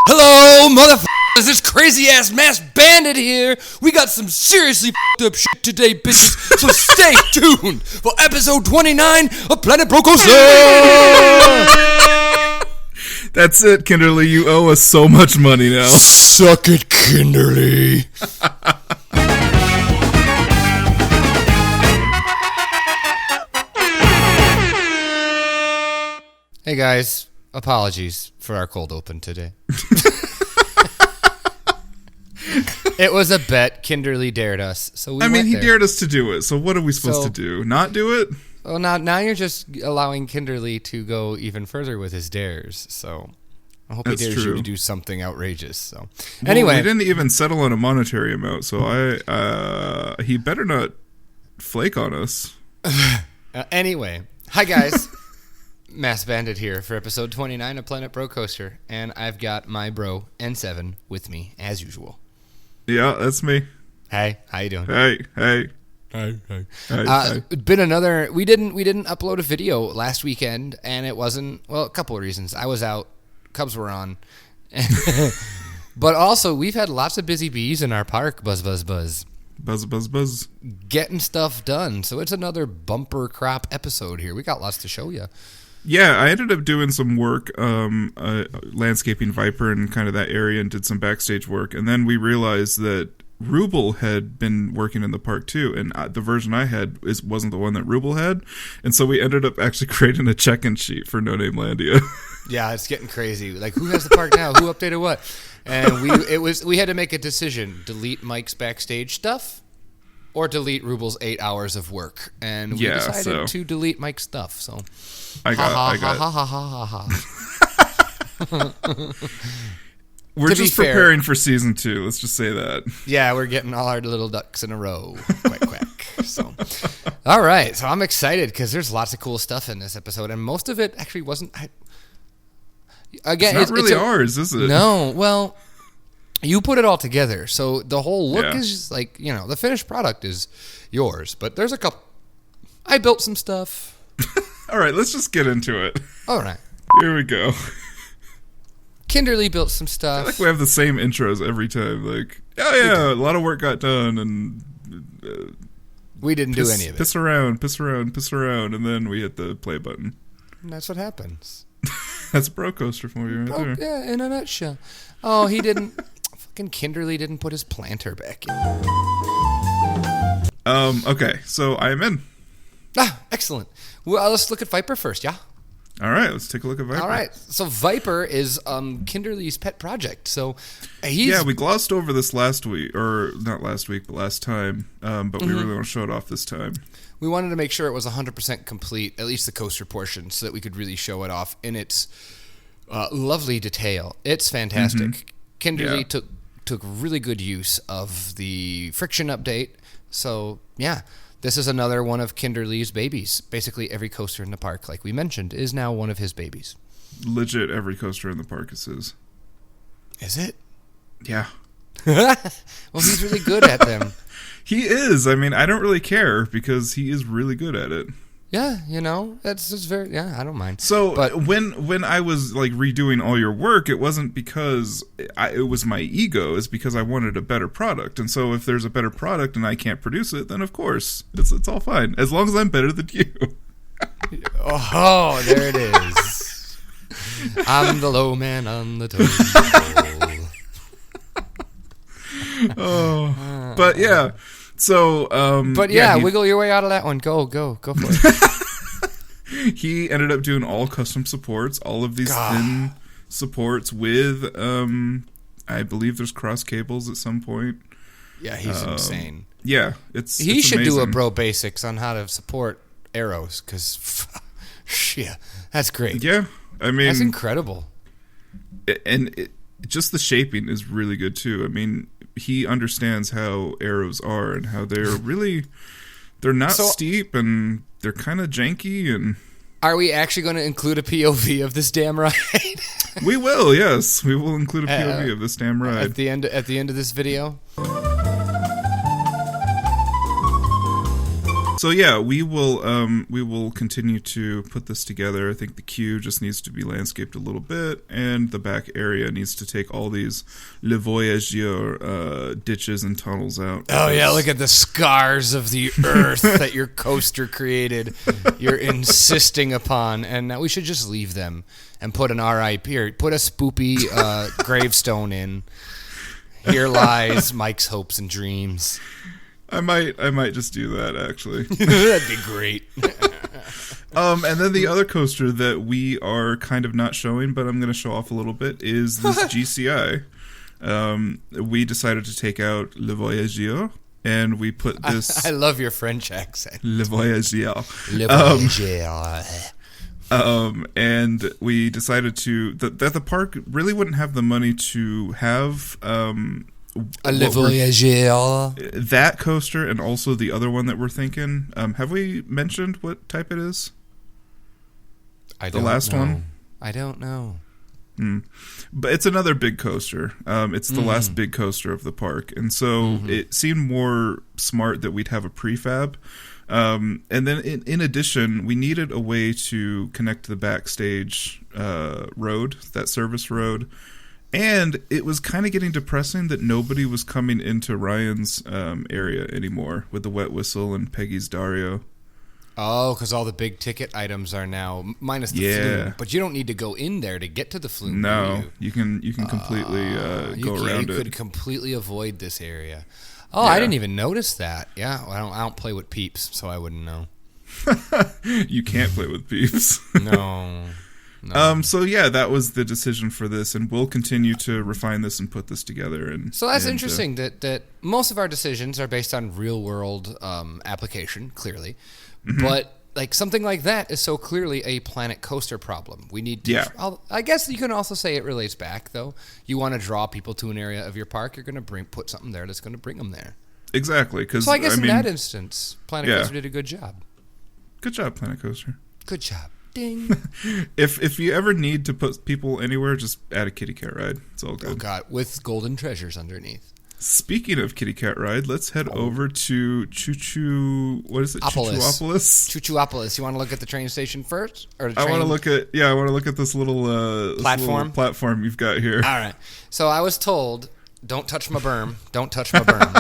Hello, motherfuckers! This crazy-ass masked bandit here! We got some seriously f***ed up shit today, bitches, so stay tuned for episode 29 of Planet Brocoaster! That's it, Kinderly. You owe us so much money now. Suck it, Kinderly! Hey guys, apologies for our cold open today. It was a bet. Kinderly dared us, so we he dared us to do it. So what are we supposed to do? Not do it? Well, now you're just allowing Kinderly to go even further with his dares. So I hope he dares you to do something outrageous. So anyway, we didn't even settle on a monetary amount. So he better not flake on us. Anyway, hi guys. Mass Bandit here for episode 29 of Planet Brocoaster, and I've got my bro N7 with me as usual. Yeah, that's me. Hey, how you doing? Hey. Been another. We didn't upload a video last weekend, and it wasn't a couple of reasons. I was out, Cubs were on, but also we've had lots of busy bees in our park. Buzz. Getting stuff done, so it's another bumper crop episode here. We got lots to show you. Yeah, I ended up doing some work, landscaping Viper and kind of that area, and did some backstage work. And then we realized that Ruble had been working in the park too, and the version I had wasn't the one that Ruble had. And so we ended up actually creating a check-in sheet for NoNameLandia. Yeah, it's getting crazy. Like, who has the park now? Who updated what? And we had to make a decision: delete Mike's backstage stuff or delete Ruble's 8 hours of work. And we decided to delete Mike's stuff. So I got We're just preparing for season 2. Let's just say that. Yeah, we're getting all our little ducks in a row. Quack. So, all right. So I'm excited because there's lots of cool stuff in this episode, and most of it actually wasn't. It's not really ours, is it? No. Well, you put it all together, so the whole look is just like, the finished product is yours. But there's a couple. I built some stuff. All right, let's just get into it. All right. Here we go. Kinderly built some stuff. I feel like we have the same intros every time. Like, a lot of work got done, and we didn't do any of it. Piss around, and then we hit the play button. And that's what happens. That's Brocoaster for you right there. Yeah, in a nutshell. Oh, he didn't. Fucking Kinderly didn't put his planter back in. Okay, so I am in. Excellent. Well, let's look at Viper first, yeah? All right, let's take a look at Viper. All right, so Viper is Kinderly's pet project. So we glossed over this last week, or not last week, but last time. But we really want to show it off this time. We wanted to make sure it was 100% complete, at least the coaster portion, so that we could really show it off in its lovely detail. It's fantastic. Kinderly took really good use of the friction update. So, this is another one of Kinderly's babies. Basically, every coaster in the park, like we mentioned, is now one of his babies. Legit, every coaster in the park is his. Is it? Yeah. Well, he's really good at them. He is. I don't really care because he is really good at it. Yeah, that's just very. Yeah, I don't mind. So, but when I was like redoing all your work, it wasn't because it was my ego. It's because I wanted a better product. And so, if there's a better product and I can't produce it, then of course it's all fine as long as I'm better than you. Oh, there it is. I'm the low man on the totem pole. But yeah. So, wiggle your way out of that one. Go for it. He ended up doing all custom supports, all of these thin supports with, I believe there's cross cables at some point. Yeah, he's insane. Yeah, he should amazing. do a bro basics on how to support arrows, because, that's great. Yeah, that's incredible. And just the shaping is really good too. He understands how arrows are and how they're not steep and they're kind of janky. And are we actually going to include a POV of this damn ride? We will, yes. We will include a POV of this damn ride. At the end of this video? So yeah, we will continue to put this together. I think the queue just needs to be landscaped a little bit, and the back area needs to take all these Le Voyageur ditches and tunnels out. Oh yeah, look at the scars of the earth that your coaster created. You're insisting upon, and we should just leave them and put an RIP or put a spoopy gravestone in. Here lies Mike's hopes and dreams. I might just do that, actually. That'd be great. And then the other coaster that we are kind of not showing, but I'm going to show off a little bit, is this GCI. We decided to take out Le Voyageur, and we put this... I love your French accent. Le Voyageur. Le Voyageur. And we decided that the park really wouldn't have the money to have... Le Voyageur. That coaster and also the other one that we're thinking. Have we mentioned what type it is? I don't know. The last one? I don't know. But it's another big coaster. It's the last big coaster of the park. And so it seemed more smart that we'd have a prefab. And then in addition, we needed a way to connect the backstage road, that service road. And it was kind of getting depressing that nobody was coming into Ryan's area anymore with the Wet Whistle and Peggy's Dario. Oh, because all the big ticket items are now minus the flume. But you don't need to go in there to get to the flume. No, you can completely go around it. You could completely avoid this area. Oh, yeah. I didn't even notice that. Yeah, well, I don't play with Peeps, so I wouldn't know. You can't play with Peeps. No. So yeah, that was the decision for this, and we'll continue to refine this and put this together. And so that's interesting that most of our decisions are based on real world application, clearly, but like something like that is so clearly a Planet Coaster problem. We need to. Yeah. I guess you can also say it relates back though. You want to draw people to an area of your park, you're going to put something there that's going to bring them there. Exactly. So I guess in that instance, Planet Coaster did a good job. Good job, Planet Coaster. Good job. Ding. If you ever need to put people anywhere, just add a kitty cat ride. It's all good. Oh God, with golden treasures underneath. Speaking of kitty cat ride, let's head over to Choo-choo-opolis. Choo-choo-opolis. You want to look at the train station first, or the train? I want to look at this little platform you've got here. All right. So I was told, don't touch my berm. Don't touch my berm.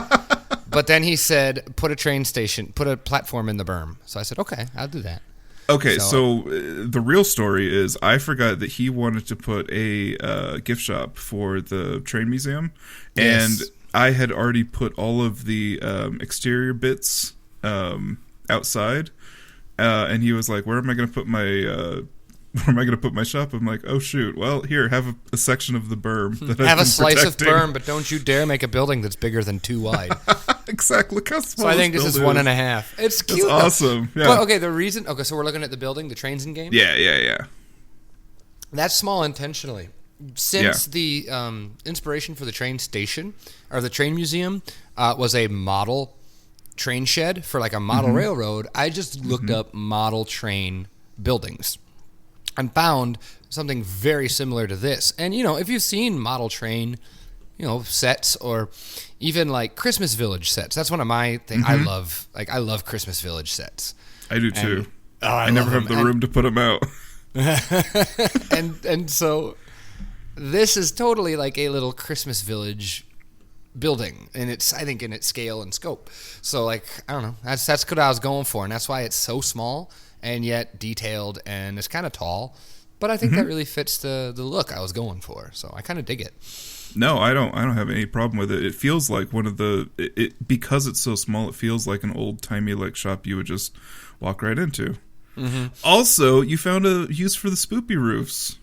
But then he said, put a platform in the berm. So I said, okay, I'll do that. Okay, so the real story is I forgot that he wanted to put a gift shop for the train museum, and I had already put all of the exterior bits outside, and he was like, "Where am I going to put my shop?" I'm like, "Oh shoot! Well, here, have a section of the berm that have a slice of berm, but don't you dare make a building that's bigger than 2 wide." Exactly. Look how small. So I think this is 1.5. It's cute. It's awesome. Yeah. But okay, the reason. Okay, so we're looking at the building, the trains in game. Yeah. That's small intentionally. Since the inspiration for the train station or the train museum was a model train shed for like a model railroad, I just looked up model train buildings and found something very similar to this. And if you've seen model train, sets or even like Christmas Village sets, that's one of my things. I love Christmas Village sets. I do too. I never have the room to put them out. and so this is totally like a little Christmas Village building, and I think in its scale and scope. So like, I don't know, that's what I was going for, and that's why it's so small and yet detailed, and it's kind of tall. But I think that really fits the look I was going for. So I kind of dig it. No, I don't have any problem with it. It feels like one of because it's so small, it feels like an old-timey like shop you would just walk right into. Also, you found a use for the spoopy roofs.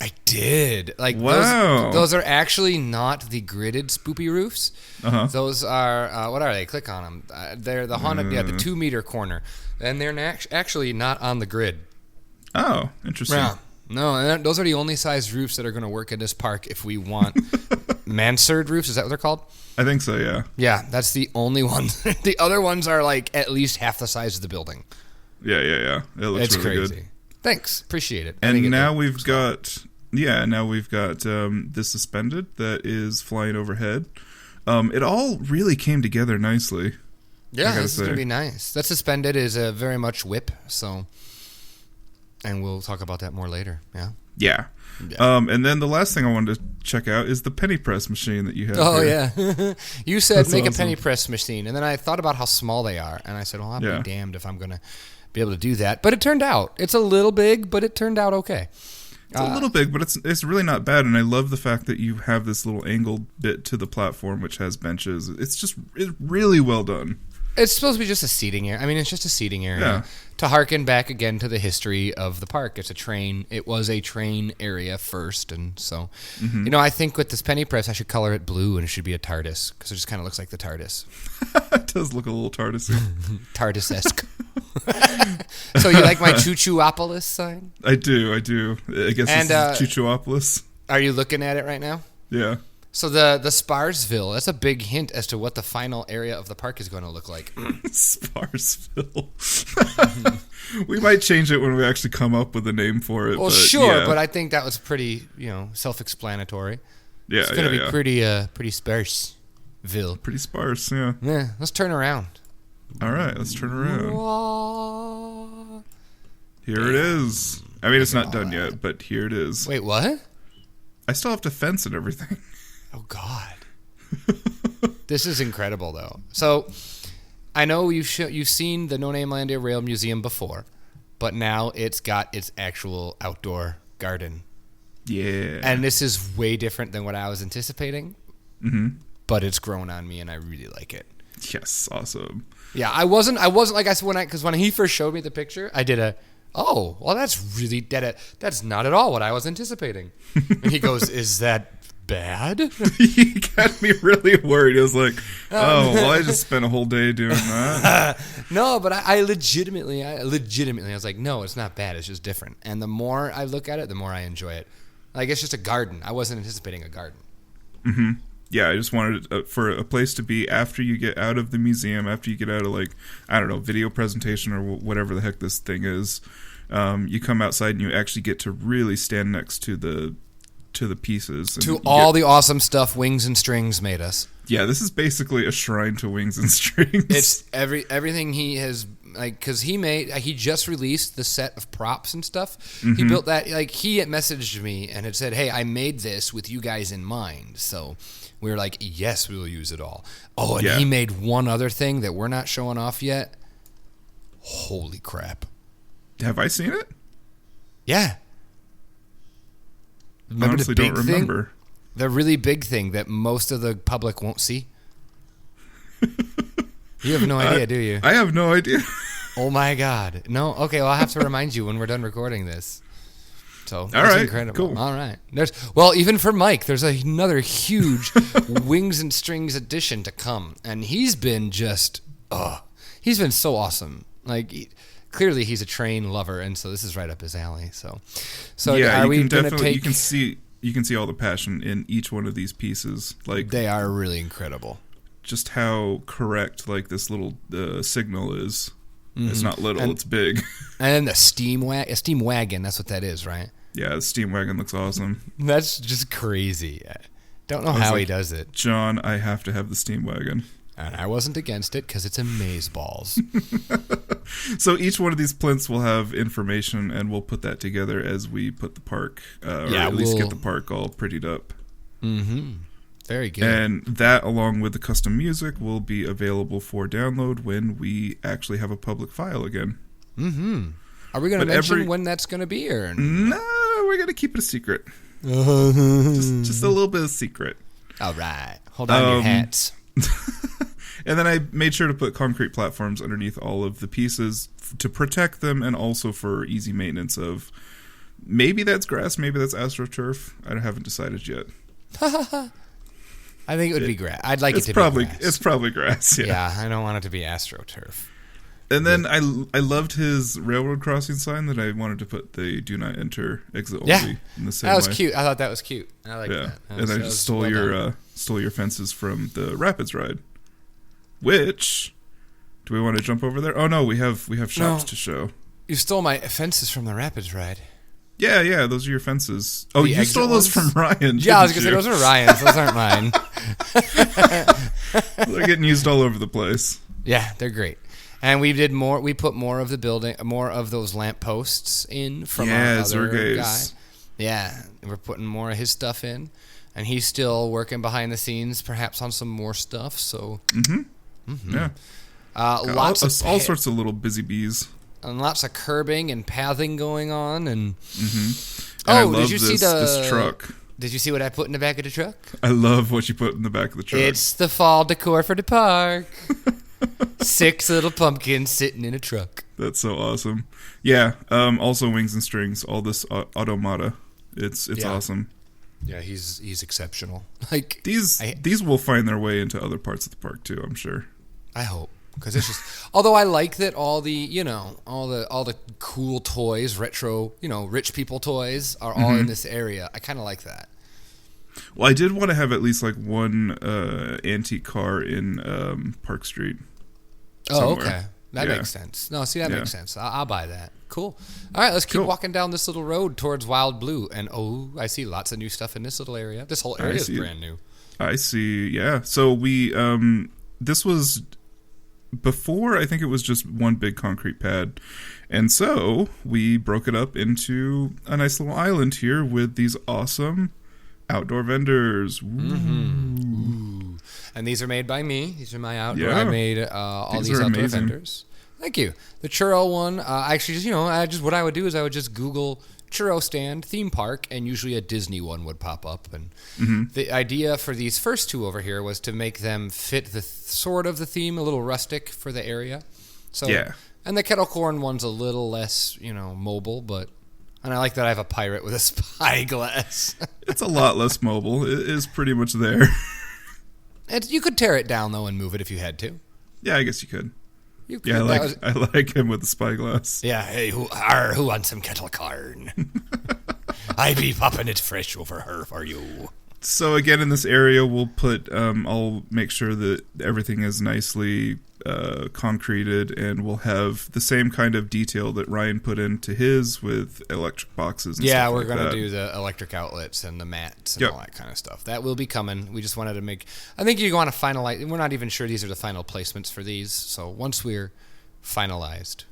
I did. Like, wow. Those are actually not the gridded spoopy roofs. Those are, what are they? Click on them. They're the haunted, the 2 meter corner. And they're actually not on the grid. Oh, interesting. Yeah. No, and those are the only size roofs that are going to work in this park if we want mansard roofs. Is that what they're called? I think so, yeah. Yeah, that's the only one. The other ones are like at least half the size of the building. Yeah. It looks really crazy. Good. Thanks, appreciate it. And now we've got this suspended that is flying overhead. It all really came together nicely. Yeah, this is going to be nice. That suspended is very much whip, so... And we'll talk about that more later, yeah? Yeah. And then the last thing I wanted to check out is the penny press machine that you have. Oh, yeah. You said make a penny press machine, and then I thought about how small they are, and I said, well, I'll be damned if I'm going to be able to do that. But it turned out. It's a little big, but it turned out okay. It's a little big, but it's really not bad, and I love the fact that you have this little angled bit to the platform which has benches. It's really well done. It's supposed to be just a seating area. I mean, it's just a seating area. Yeah. To harken back again to the history of the park, it's a train. It was a train area first, and so, I think with this penny press, I should color it blue, and it should be a TARDIS, because it just kind of looks like the TARDIS. It does look a little TARDIS-y. TARDIS-esque. So you like my Choo-choo-opolis sign? I do. I guess this is Choo-choo-opolis. Are you looking at it right now? Yeah. So the Sparsville, that's a big hint as to what the final area of the park is going to look like. Sparsville. We might change it when we actually come up with a name for it. Well, sure, but I think that was pretty, self-explanatory. Yeah, it's going to be pretty Sparsville. Pretty sparse, yeah. Yeah, let's turn around. All right, let's turn around. Here it is. I mean, it's not done yet, but here it is. Wait, what? I still have to fence and everything. Oh, God. This is incredible, though. So, I know you've seen the NoNameLandia Rail Museum before, but now it's got its actual outdoor garden. Yeah. And this is way different than what I was anticipating, but it's grown on me, and I really like it. Yes, awesome. Yeah, I wasn't like I said because when he first showed me the picture, I did that's really dead. That's not at all what I was anticipating. And he goes, "Is that bad?" He got me really worried. I was like, I just spent a whole day doing that. No, but I legitimately, I was like, no, it's not bad. It's just different. And the more I look at it, the more I enjoy it. Like, it's just a garden. I wasn't anticipating a garden. Mm-hmm. Yeah, I just wanted for a place to be after you get out of the museum, after you get out of video presentation or whatever the heck this thing is. You come outside and you actually get to really stand next to the pieces. And the awesome stuff Wings and Strings made us. Yeah, this is basically a shrine to Wings and Strings. It's everything he has, because he just released the set of props and stuff. Mm-hmm. He built that, he had messaged me and had said, hey, I made this with you guys in mind. So we were like, yes, we will use it all. Oh, and he made one other thing that we're not showing off yet. Holy crap. Have I seen it? Yeah. Remember honestly the big don't remember. Thing? The really big thing that most of the public won't see? You have no idea, do you? I have no idea. Oh, my God. No? Okay, well, I'll have to remind you when we're done recording this. So, that's incredible. Cool. All right. Even for Mike, there's another huge Wings and Strings edition to come. And he's been he's been so awesome. Clearly he's a train lover, and so this is right up his alley. So yeah, are we going to take... You can see all the passion in each one of these pieces. They are really incredible. Just how correct this little signal is. Mm-hmm. It's not little, it's big. And then the steam wagon, that's what that is, right? Yeah, the steam wagon looks awesome. That's just crazy. Don't know how he does it. John, I have to have the steam wagon. And I wasn't against it because it's amazeballs. So each one of these plinths will have information, and we'll put that together as we put the park, at least get the park all prettied up. Mm-hmm. Very good. And that, along with the custom music, will be available for download when we actually have a public file again. Mm-hmm. Are we going to mention when that's going to be? Or no, we're going to keep it a secret. just a little bit of secret. All right. Hold on your hats. And then I made sure to put concrete platforms underneath all of the pieces to protect them, and also for easy maintenance of maybe that's grass, maybe that's AstroTurf. I haven't decided yet. I think it would be grass. I'd like it to be grass. It's probably grass, yeah. Yeah, I don't want it to be AstroTurf. And then I loved his railroad crossing sign that I wanted to put the do not enter exit only in the same way. That was cute. I thought that was cute. I like that. And I just stole your fences from the Rapids ride. Which, do we want to jump over there? Oh no, we have shops to show. You stole my fences from the Rapids ride. Yeah, those are your fences. Oh, you stole those from Ryan. Yeah, I was going to say, those are Ryan's. Those aren't mine. They're getting used all over the place. Yeah, they're great. And we did more. We put more of the building, more of those lamp posts in from our other guy. Yeah, we're putting more of his stuff in, and he's still working behind the scenes, perhaps on some more stuff. So, yeah, lots of all sorts of little busy bees, and lots of curbing and pathing going on. And did you see this truck? Did you see what I put in the back of the truck? I love what you put in the back of the truck. It's the fall decor for the park. 6 little pumpkins sitting in a truck. That's so awesome. Yeah. Also, Wings and Strings. All this automata. It's awesome. Yeah, he's exceptional. Like these will find their way into other parts of the park too, I'm sure. I hope, because it's just. Although I like that all the cool toys, retro, rich people toys are all in this area. I kind of like that. Well, I did want to have at least like one antique car in Park Street. Oh, okay. That makes sense. No, see, that makes sense. I'll buy that. Cool. All right, let's keep walking down this little road towards Wild Blue. And, I see lots of new stuff in this little area. This whole area is brand new. I see, yeah. So we, this was before, I think it was just one big concrete pad. And so we broke it up into a nice little island here with these awesome outdoor vendors. Ooh. And these are made by me. These are my outdoor. I made all these outdoor vendors. Thank you. The churro one, actually, what I would do is I would just Google churro stand theme park, and usually a Disney one would pop up. And the idea for these first two over here was to make them fit the sort of the theme, a little rustic for the area. So and the kettle corn one's a little less, mobile, and I like that I have a pirate with a spyglass. It's a lot less mobile. It is pretty much there. You could tear it down, though, and move it if you had to. Yeah, I guess you could. You could. Yeah, I like him with the spyglass. Yeah, hey, who wants some kettle corn? I be popping it fresh over her for you. So again, in this area, we'll put. I'll make sure that everything is nicely concreted, and we'll have the same kind of detail that Ryan put into his with electric boxes. And stuff we're like gonna that. do the electric outlets and the mats and all that kind of stuff. That will be coming. We just wanted to make. I think you want to finalize. We're not even sure these are the final placements for these. So once we're finalized,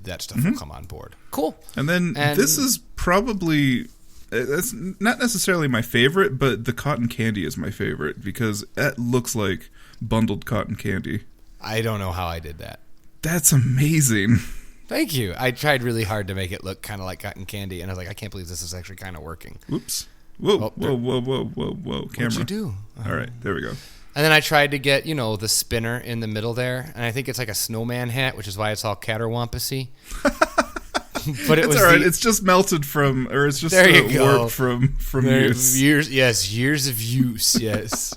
that stuff will come on board. Cool. And this is probably. That's not necessarily my favorite, but the cotton candy is my favorite because it looks like bundled cotton candy. I don't know how I did that. That's amazing. Thank you. I tried really hard to make it look kind of like cotton candy, and I was like, I can't believe this is actually kind of working. Whoops. Whoa. Camera. What'd you do? All right, there we go. And then I tried to get, the spinner in the middle there, and I think it's like a snowman hat, which is why it's all caterwampus-y. But it's all right. It's just melted from, or it's just work from use. Years of use. Yes.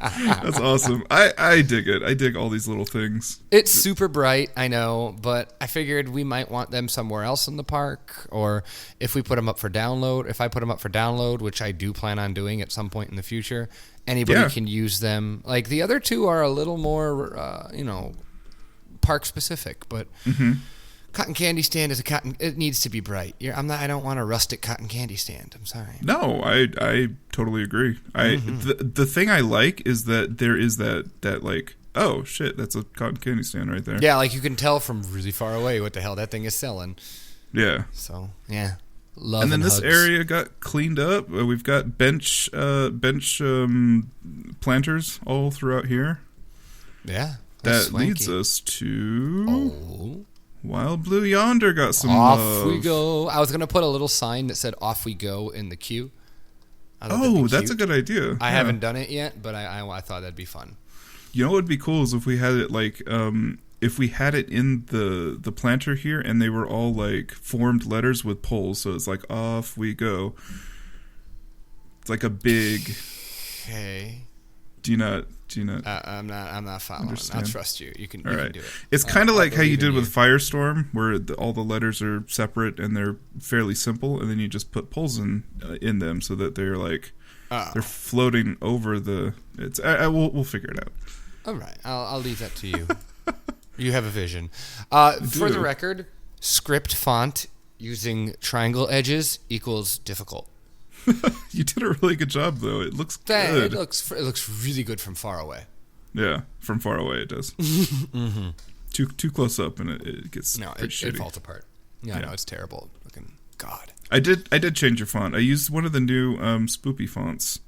That's awesome. I dig it. I dig all these little things. It's super bright, I know, but I figured we might want them somewhere else in the park, or if we put them up for download. If I put them up for download, which I do plan on doing at some point in the future, anybody can use them. Like the other two are a little more, park specific, but. Cotton candy stand is it needs to be bright. I don't want a rustic cotton candy stand. I'm sorry. No, I totally agree. The thing I like is that there is that like, oh shit, that's a cotton candy stand right there. Yeah, like you can tell from really far away what the hell that thing is selling. Yeah. So yeah, love. And then this hugs. area got cleaned up. We've got bench planters all throughout here. Yeah, that leads us to. Wild Blue Yonder got some off love. We go. I was going to put a little sign that said off we go in the queue. That's a good idea. I haven't done it yet, but I thought that'd be fun. You know what would be cool is if we had it like if we had it in the planter here and they were all like formed letters with poles, so it's like off we go. It's like a big. Okay. Do you not? I'm not following. Understand? I'll trust you. You can do it. It's kind of like how you did with Firestorm, where all the letters are separate and they're fairly simple, and then you just put poles in them so that they're like they're floating over the. We'll figure it out. All right, I'll leave that to you. You have a vision. For the record, script font using triangle edges equals difficult. You did a really good job, though. It looks good. It looks really good from far away. Yeah, from far away it does. Mm-hmm. Too close up and it gets pretty shitty. It falls apart. Yeah, no, it's terrible. Fucking God. I did change your font. I used one of the new spoopy fonts.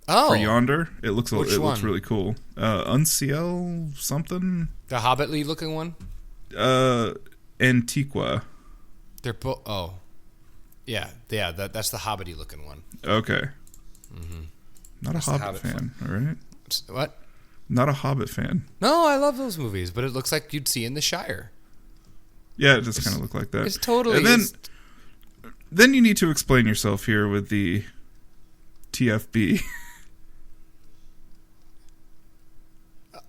Oh, for Yonder. It looks one? really cool. Unciel something. The Hobbit-y looking one. Antiqua. They're both. Oh, yeah. That's the Hobbit-y looking one. Okay. Mm-hmm. Not a Hobbit fan. All right. What? Not a Hobbit fan. No, I love those movies, but it looks like you'd see in the Shire. Yeah, it does kind of look like that. It's totally. And then you need to explain yourself here with the TFB.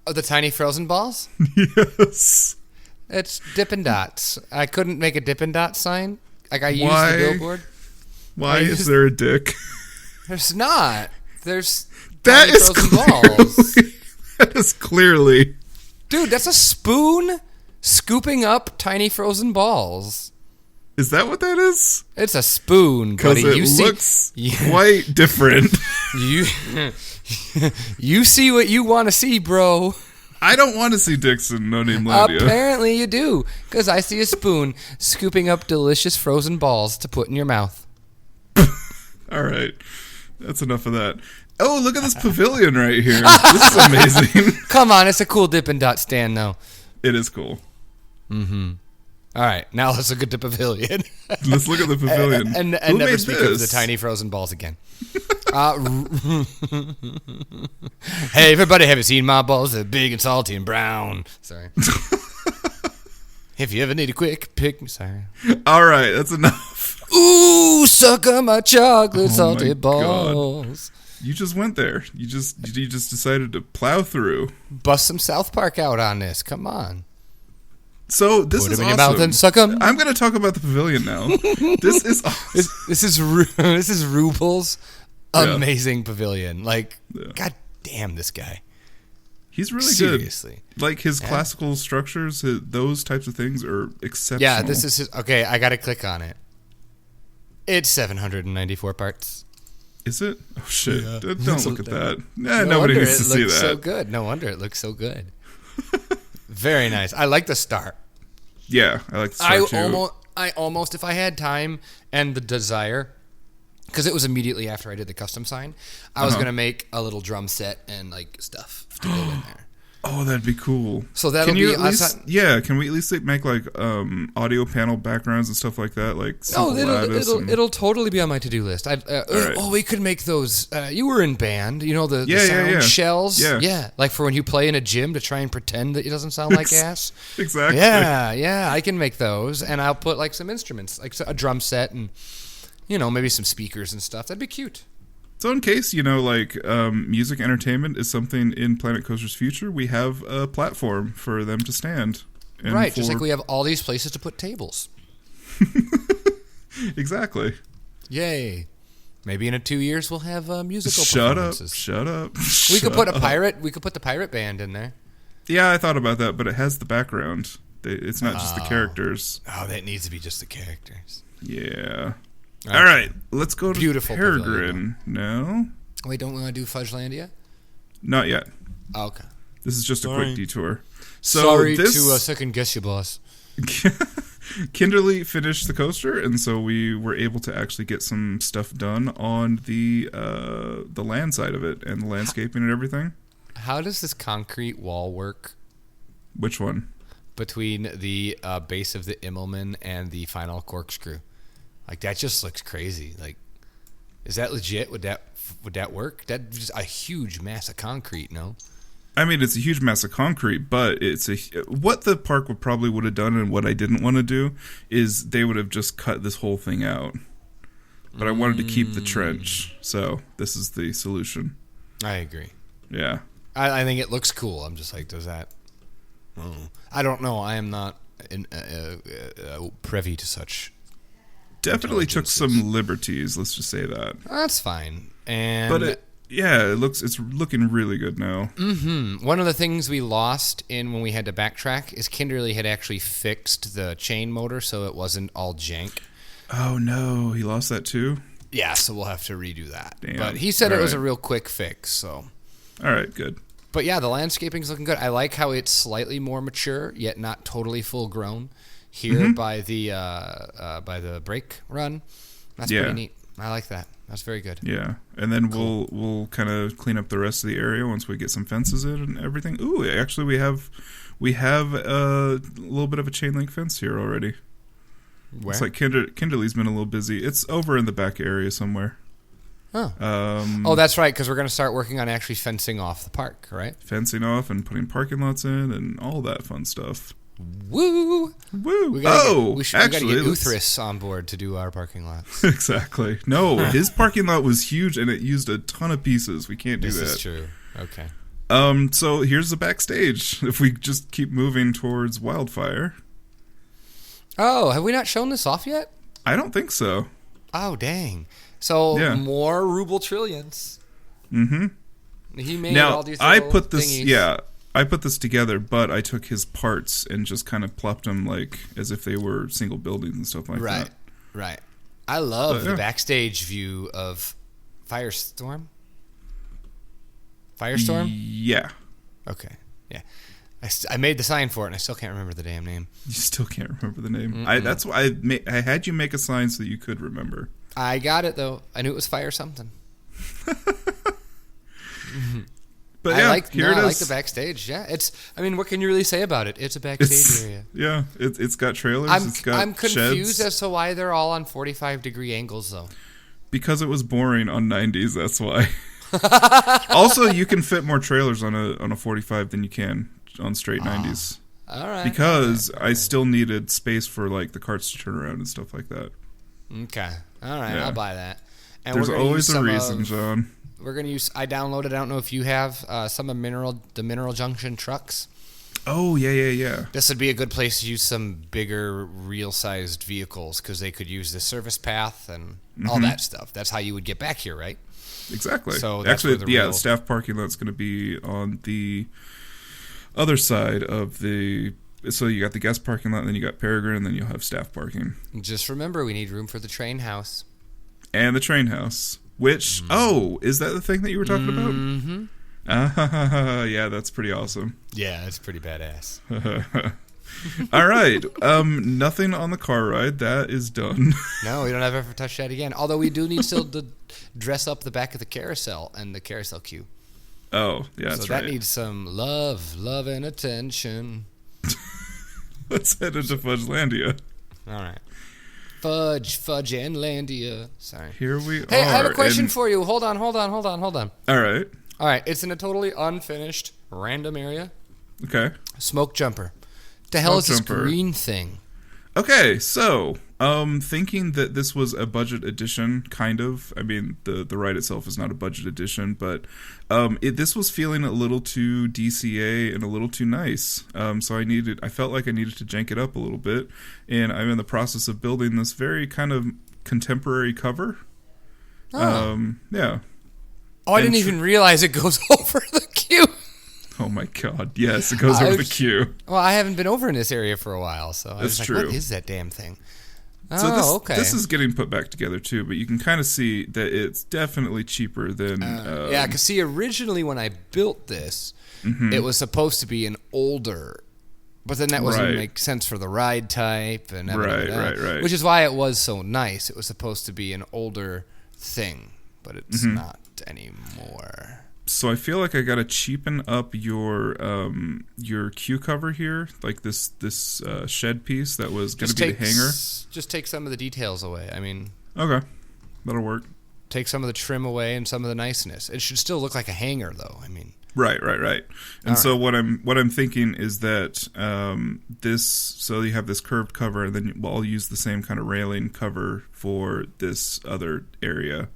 The tiny frozen balls? Yes. It's Dippin' Dots. I couldn't make a Dippin' Dots sign. Like I used the billboard. Why is there a dick? There's not. There's that tiny is frozen clearly, balls. That is clearly. Dude, that's a spoon scooping up tiny frozen balls. Is that what that is? It's a spoon, buddy. Because it looks quite different. You see what you want to see, bro. I don't want to see dicks in NoNameLandia. Apparently you do, because I see a spoon scooping up delicious frozen balls to put in your mouth. All right. That's enough of that. Oh, look at this pavilion right here. This is amazing. Come on, it's a cool Dippin' Dot stand, though. It is cool. Mm-hmm. All right, now let's look at the pavilion. Let's look at the pavilion. and never speak of the tiny frozen balls again. Hey, everybody, have you seen my balls? They're big and salty and brown. Sorry. If you ever need a quick pick, sorry. All right, that's enough. Ooh, suck on my chocolate salty balls. God. You just went there. You just decided to plow through. Bust some South Park out on this. Come on. So this is awesome. Put them in your mouth and suck them. I'm going to talk about the pavilion now. This is awesome. This is Rubel's amazing pavilion. Like, God damn, this guy. He's really Seriously. good. Like his classical structures, those types of things are exceptional. Yeah, this is his. Okay, I got to click on it. It's 794 parts. Is it? Oh shit! Yeah. Don't look at that. Nobody needs to see that. So good. No wonder it looks so good. Very nice. I like the star. Yeah, I like the star too. I almost, if I had time and the desire, because it was immediately after I did the custom sign, I was gonna make a little drum set and like stuff to go in there. Oh, that'd be cool. So that'll be can we at least make like audio panel backgrounds and stuff like that? Like it'll totally be on my to-do list. Right. Oh, we could make those. You were in band, you know the sound shells. Yeah, like for when you play in a gym to try and pretend that it doesn't sound like ass. Exactly. Yeah, I can make those, and I'll put like some instruments, like a drum set, and maybe some speakers and stuff. That'd be cute. So in case, music entertainment is something in Planet Coaster's future, we have a platform for them to stand. Right, just like we have all these places to put tables. Exactly. Yay. Maybe in 2 years we'll have musical performances. Shut up. We could put the pirate band in there. Yeah, I thought about that, but it has the background. It's not just the characters. Oh, that needs to be just the characters. Yeah. All right, let's go to Beautiful Peregrine. No? Wait, don't we want to do Fudgelandia? Not yet. Oh, okay. This is just a quick detour. So Sorry to second guess you, boss. Kinderly finished the coaster, and so we were able to actually get some stuff done on the land side of it and the landscaping and everything. How does this concrete wall work? Which one? Between the base of the Immelman and the final corkscrew. Like, that just looks crazy. Like, is that legit? Would that work? That's just a huge mass of concrete, no? I mean, it's a huge mass of concrete, but what the park would have done, and what I didn't want to do is they would have just cut this whole thing out. But I wanted to keep the trench, so this is the solution. I agree. Yeah, I think it looks cool. I'm just like, does that? I don't know. I am not privy to such. Definitely took some liberties. Let's just say that. That's fine. But it's looking really good now. Mm-hmm. One of the things we lost when we had to backtrack is Kinderly had actually fixed the chain motor so it wasn't all jank. Oh no, he lost that too? Yeah, so we'll have to redo that. Damn. But he said it was a real quick fix, so. All right, good. But yeah, the landscaping's looking good. I like how it's slightly more mature, yet not totally full grown. Here by the brake run, that's pretty neat. I like that. That's very good. Yeah, and then we'll kind of clean up the rest of the area once we get some fences in and everything. Ooh, actually, we have a little bit of a chain link fence here already. Where? It's like Kinderly's been a little busy. It's over in the back area somewhere. Oh, that's right, because we're going to start working on actually fencing off the park, right? Fencing off and putting parking lots in and all that fun stuff. Woo! Woo! We gotta get Uthris on board to do our parking lots. Exactly. No, his parking lot was huge and it used a ton of pieces. We can't do that. This is true. Okay. So here's the backstage. If we just keep moving towards Wildfire. Oh, have we not shown this off yet? I don't think so. Oh, dang. So more ruble trillions. Mm-hmm. He made all these little thingies. Yeah. I put this together, but I took his parts and just kind of plopped them like as if they were single buildings and stuff like that. Right. I love the backstage view of Firestorm. Firestorm? Yeah. Okay. Yeah. I made the sign for it, and I still can't remember the damn name. You still can't remember the name. That's why I had you make a sign so that you could remember. I got it though. I knew it was fire something. But yeah, I like the backstage. Yeah, what can you really say about it? It's a backstage area. Yeah, it's got trailers. I'm confused sheds. as to why they're all on 45-degree angles though. Because it was boring on 90s. That's why. Also, you can fit more trailers on a 45 than you can on straight 90s. All right. Because I still needed space for like the carts to turn around and stuff like that. Okay. All right. Yeah. I'll buy that. And there's always a reason, John. We're gonna use. I downloaded. I don't know if you have some of the Mineral Junction trucks. Oh yeah. This would be a good place to use some bigger, real-sized vehicles because they could use the service path and all that stuff. That's how you would get back here, right? Exactly. So actually, the staff parking lot's going to be on the other side of the. So you got the guest parking lot, and then you got Peregrine, and then you'll have staff parking. Just remember, we need room for the train house. And the train house. Which, is that the thing that you were talking about? Mm-hmm. Yeah, that's pretty awesome. Yeah, that's pretty badass. All right. Nothing on the car ride. That is done. No, we don't have ever touched that again. Although we do need still to dress up the back of the carousel and the carousel queue. Oh, yeah, that's right. So that needs some love and attention. Let's head into Fudgelandia. All right. Fudge and Landia. Sorry. Here we are. Hey, I have a question for you. Hold on. All right. It's in a totally unfinished random area. Okay. Smoke jumper. The hell is this green thing? Okay, so thinking that this was a budget edition, kind of. I mean, the ride itself is not a budget edition, but this was feeling a little too DCA and a little too nice. So I felt like I needed to jank it up a little bit, and I'm in the process of building this very kind of contemporary cover. Yeah. Oh, I didn't even realize it goes over the queue. Oh my God! Yes, it goes over the queue. Well, I haven't been over in this area for a while, so I was true. What is that damn thing? So this is getting put back together too, but you can kind of see that it's definitely cheaper than. Yeah, because see, originally when I built this, it was supposed to be an older, but then that wasn't make sense for the ride type and right. Which is why it was so nice. It was supposed to be an older thing, but it's not anymore. So I feel like I gotta cheapen up your queue cover here, like this shed piece that was gonna be the hanger. Just take some of the details away. I mean, okay, that'll work. Take some of the trim away and some of the niceness. It should still look like a hanger, though. I mean, right. And so what I'm thinking is that so you have this curved cover, and then I'll use the same kind of railing cover for this other area.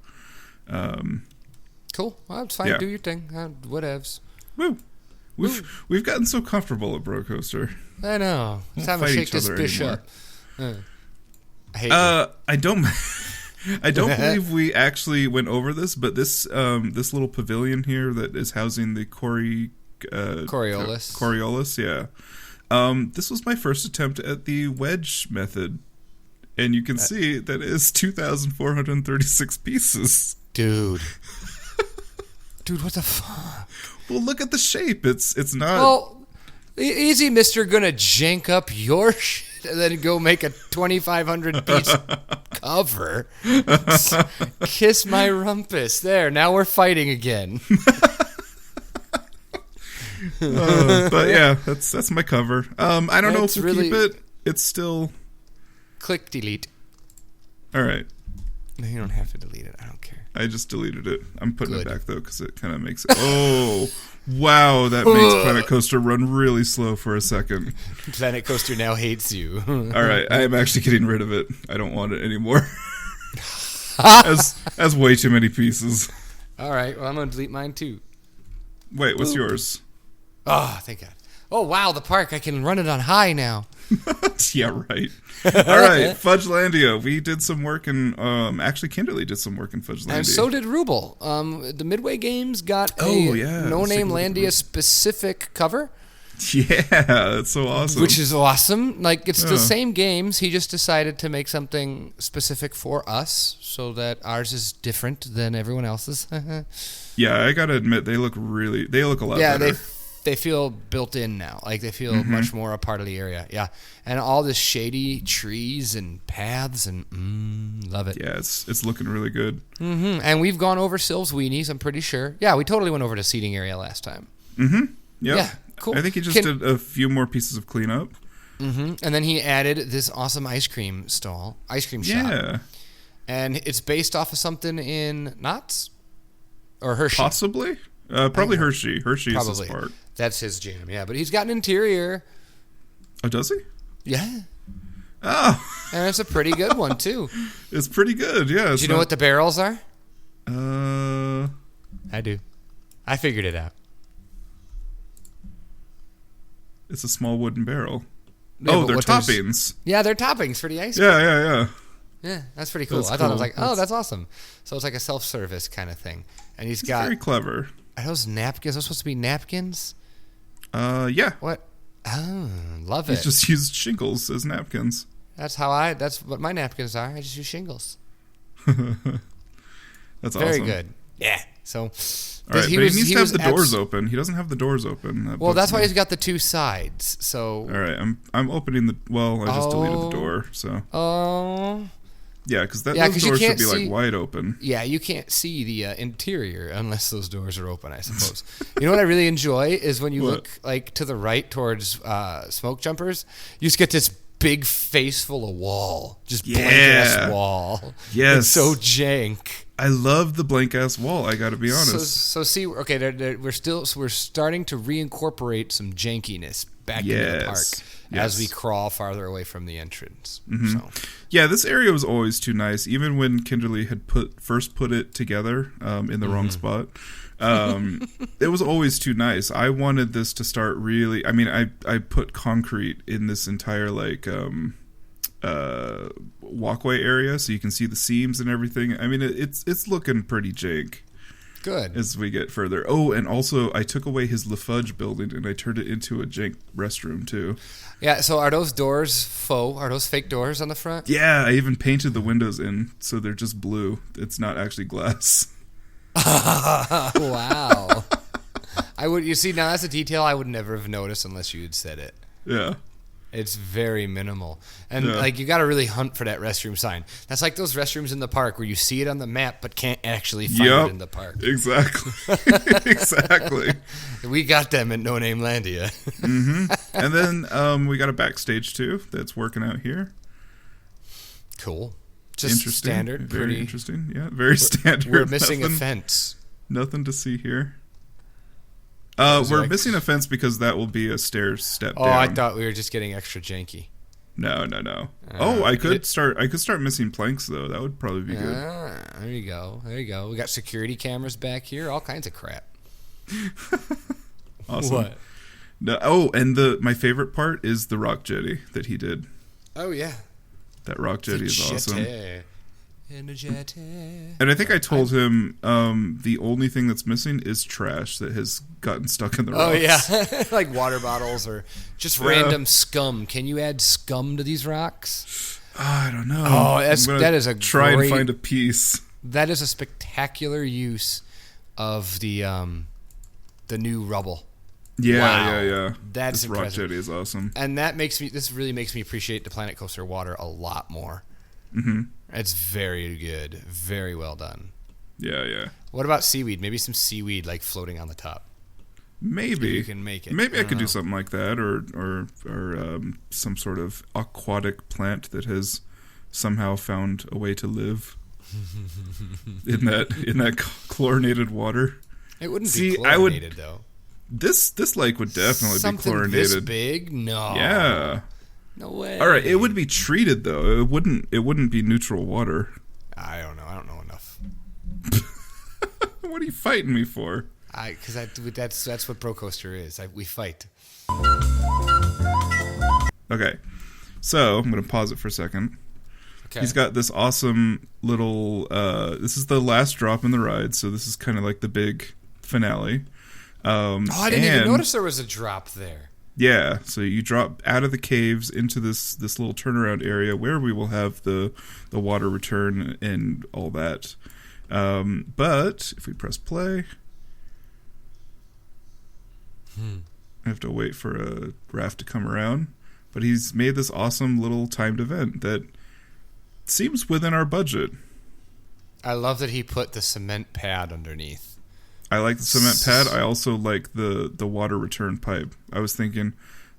Cool. Well, that's fine. Yeah. Do your thing. Whatevs. Woo. We've gotten so comfortable at Brocoaster. I know. It's time to shake this bitch up. I hate I don't believe we actually went over this, but this little pavilion here that is housing the Coriolis, yeah. This was my first attempt at the wedge method, and you can see that it is 2,436 pieces. Dude. Dude, what the fuck? Well, look at the shape. It's not. Well, easy, mister. Gonna jank up your shit and then go make a 2,500 piece cover. Kiss my rumpus. There, now we're fighting again. But yeah, that's my cover. I don't know if we'll keep it. It's still... Click delete. All right. No, you don't have to delete it. I don't care. I just deleted it. I'm putting it back, though, because it kind of makes it... Oh, wow. That makes Planet Coaster run really slow for a second. Planet Coaster now hates you. All right. I am actually getting rid of it. I don't want it anymore. As way too many pieces. All right. Well, I'm going to delete mine, too. Wait, what's yours? Oh, thank God. Oh, wow, the park. I can run it on high now. Yeah, right. All right, Fudgelandia. We did some work in... actually, Kinderly did some work in Fudgelandia. And so did Ruble. The Midway games got a NoNameLandia specific cover. Yeah, that's so awesome. Which is awesome. Like, it's the same games. He just decided to make something specific for us so that ours is different than everyone else's. Yeah, I gotta admit, they look a lot better. Yeah, they feel built in now. Like, they feel much more a part of the area. Yeah. And all this shady trees and paths and love it. Yeah, it's looking really good. Mm-hmm. And we've gone over Sylv's weenies, I'm pretty sure. Yeah, we totally went over to seating area last time. Mm-hmm. Yep. Yeah, cool. I think he just did a few more pieces of cleanup. Mm-hmm. And then he added this awesome ice cream shop. Yeah. And it's based off of something in Knott's? Or Hershey? Possibly. Probably Hershey. Hershey is his part. That's his jam, yeah. But he's got an interior. Oh, does he? Yeah. Oh. And it's a pretty good one, too. It's pretty good, yeah. Do you know what the barrels are? I do. I figured it out. It's a small wooden barrel. Yeah, they're toppings. Yeah, they're toppings for the ice cream. Yeah. Yeah, that's pretty cool. I thought it was like, that's awesome. So it's like a self-service kind of thing. And he's got... very clever. Are those napkins? Are those supposed to be napkins? Yeah. What? Oh, love it. He's just used shingles as napkins. That's what my napkins are. I just use shingles. That's very awesome. good. Yeah. So, all right, he needs to have the doors open. He doesn't have the doors open. Well, that's why he's got the two sides. So. All right, I'm opening the. Well, I just deleted the door. So. Oh. Yeah, because those doors should be like wide open. Yeah, you can't see the interior unless those doors are open, I suppose. You know what I really enjoy is when you look like to the right towards smoke jumpers, you just get this big face full of wall, just blank ass wall. Yes, it's so jank. I love the blank ass wall. I got to be honest. So see, okay, we're starting to reincorporate some jankiness back into the park. As we crawl farther away from the entrance. Mm-hmm. So. Yeah, this area was always too nice. Even when Kinderly had first put it together in the wrong spot, it was always too nice. I wanted this to start really... I mean, I put concrete in this entire walkway area so you can see the seams and everything. I mean, it's looking pretty jank. Good. As we get further. Oh, and also I took away his LaFudge building and I turned it into a jank restroom too. Yeah, so are those doors faux? Are those fake doors on the front? Yeah, I even painted the windows in so they're just blue. It's not actually glass. Wow. You see, now that's a detail I would never have noticed unless you had said it. Yeah. It's very minimal. And you got to really hunt for that restroom sign. That's like those restrooms in the park where you see it on the map but can't actually find it in the park. Exactly. Exactly. We got them in NoNameLandia. Mm-hmm. And then we got a backstage too that's working out here. Cool. Just standard. Very interesting. Yeah, very standard. We're missing a fence. Nothing to see here. We're missing a fence because that will be a step down. Oh, I thought we were just getting extra janky. No. I could start missing planks though. That would probably be good. There you go. We got security cameras back here. All kinds of crap. Awesome. What? No, and my favorite part is the rock jetty that he did. Oh yeah. That rock jetty is awesome. In a jetty. And I think I told him the only thing that's missing is trash that has gotten stuck in the rocks. Oh, yeah. Like water bottles or just random scum. Can you add scum to these rocks? I don't know. Oh, that is a try and find a piece. That is a spectacular use of the new rubble. Yeah, Wow. yeah. That's this rock impressive. jetty is awesome. And this really makes me appreciate the Planet Coaster water a lot more. Mm-hmm. It's very good. Very well done. Yeah. What about seaweed? Maybe some seaweed like floating on the top. Maybe If you can make it. Maybe I could know. do something like that, or some sort of aquatic plant that has somehow found a way to live in that chlorinated water. It wouldn't See, be chlorinated though. This lake would definitely Something be chlorinated. this big? No. Yeah. No way. All right, it would be treated though. It wouldn't be neutral water. I don't know. I don't know enough. What are you fighting me for? Because that's what Brocoaster is. We fight. Okay, so I'm gonna pause it for a second. Okay. He's got this awesome little. This is the last drop in the ride, so this is kind of like the big finale. I didn't even notice there was a drop there. Yeah, so you drop out of the caves into this little turnaround area where we will have the water return and all that. But if we press play, I have to wait for a raft to come around. But he's made this awesome little timed event that seems within our budget. I love that he put the cement pad underneath. I like the cement pad. I also like the water return pipe. I was thinking,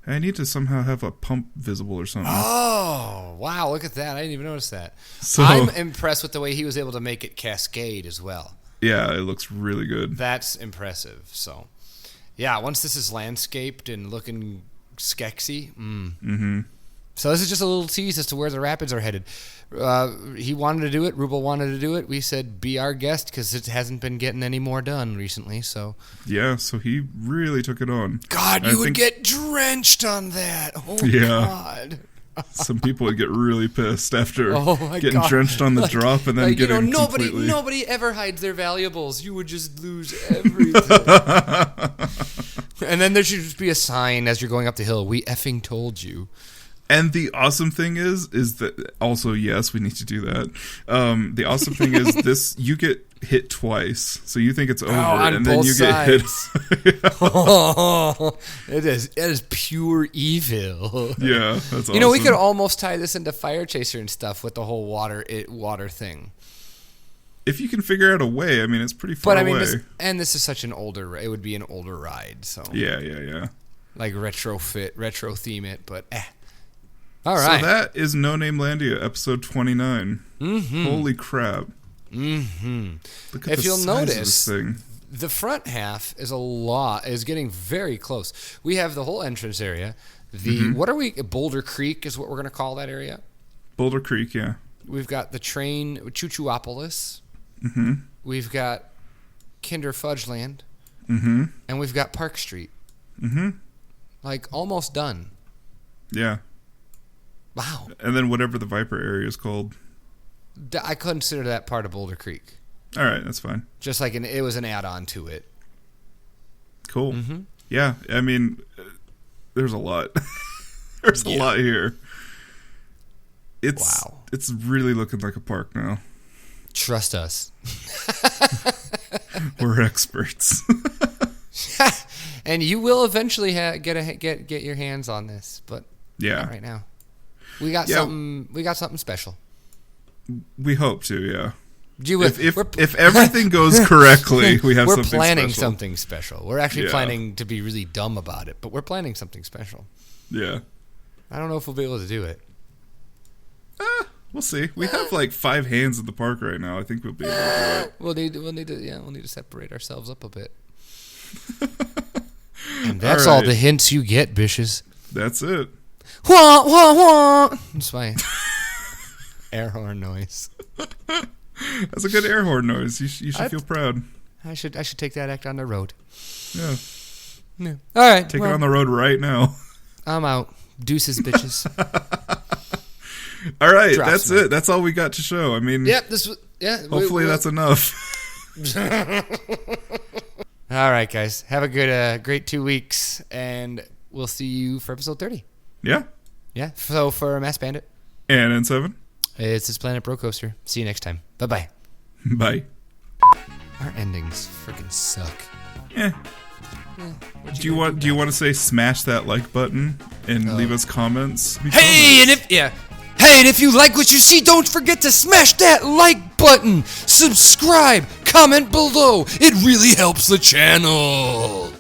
I need to somehow have a pump visible or something. Oh, wow, look at that. I didn't even notice that. So, I'm impressed with the way he was able to make it cascade as well. Yeah, it looks really good. That's impressive. So, yeah, once this is landscaped and looking skexy. Mm-hmm. So this is just a little tease as to where the rapids are headed. He wanted to do it. Rubel wanted to do it. We said, be our guest, because it hasn't been getting any more done recently. So yeah, so he really took it on. God, you would get drenched on that. Oh, yeah. God. Some people would get really pissed after getting God. drenched on the drop and then getting completely... Nobody ever hides their valuables. You would just lose everything. And then there should just be a sign as you're going up the hill. We effing told you. And the awesome thing is that also, yes, we need to do that. The awesome thing is this, you get hit twice. So you think it's over and then you sides. Get hit. It is pure evil. Yeah, that's awesome. You know, we could almost tie this into Fire Chaser and stuff with the whole water thing. If you can figure out a way, I mean, it's pretty far away. This is such an older, it would be an older ride. So Yeah. Like retro theme it, but All right. So that is NoNameLandia, episode 29. Mm-hmm. Holy crap. Mm-hmm. Look at if the you'll size notice, of this thing. The front half is getting very close. We have the whole entrance area. What are we? Boulder Creek is what we're going to call that area. Boulder Creek, yeah. We've got the train, Choo-choo-opolis. Mm-hmm. We've got Kinder Fudgeland. Mm-hmm. And we've got Park Street. Mm-hmm. Like, almost done. Yeah. Wow. And then whatever the Viper area is called. I consider that part of Boulder Creek. All right, that's fine. Just like it was an add-on to it. Cool. Mm-hmm. Yeah, I mean, there's a lot. There's a lot here. It's really looking like a park now. Trust us. We're experts. And you will eventually get your hands on this, but not right now. We got something. We got something special. We hope to, yeah. If everything goes correctly, we have something special. We're planning something special. We're actually planning to be really dumb about it, but we're planning something special. Yeah. I don't know if we'll be able to do it. We'll see. We have like 5 hands in the park right now. I think we'll be able to do it. We'll need to separate ourselves up a bit. And that's all the hints you get, bitches. That's it. Wah, wah, wah. That's my air horn noise. That's a good air horn noise. You should feel proud. I should take that act on the road. Yeah. All right. Take it on the road right now. I'm out. Deuces, bitches. All right. That's it. That's all we got to show. I mean, hopefully that's enough. All right, guys. Have a great 2 weeks, and we'll see you for episode 30. Yeah. Yeah. So for Mass Bandit and N7, it's this Planet Brocoaster. See you next time. Bye-bye. Bye. Our endings freaking suck. Eh. Do you want to say smash that like button and leave us comments? Hey, and if you like what you see, don't forget to smash that like button. Subscribe, comment below. It really helps the channel.